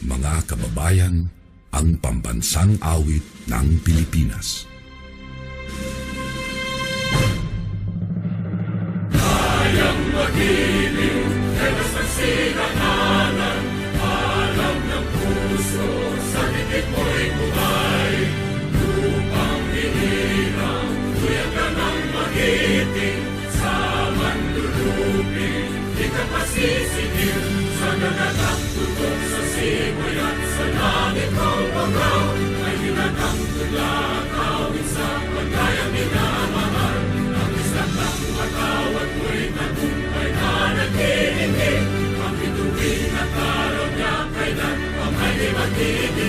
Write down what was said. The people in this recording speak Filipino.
mga kababayan, ang pambansang awit ng Pilipinas. Kayang magiliw, helas ng sinangalan, alam ng puso, sa titik mo'y buhay. Lupang hinirang, kuya ka ng magiting, sa manlulupin, di ka pasisigil, sa nagatang tutok sa simoy at sa langit ng pangaw, ay hinatang tula, kawin sa pagkayang minamahal, ang isang ng matawad mo'y tagumpay na naghihingi, ang bituin at araw niya kailan, ang ay di magiging.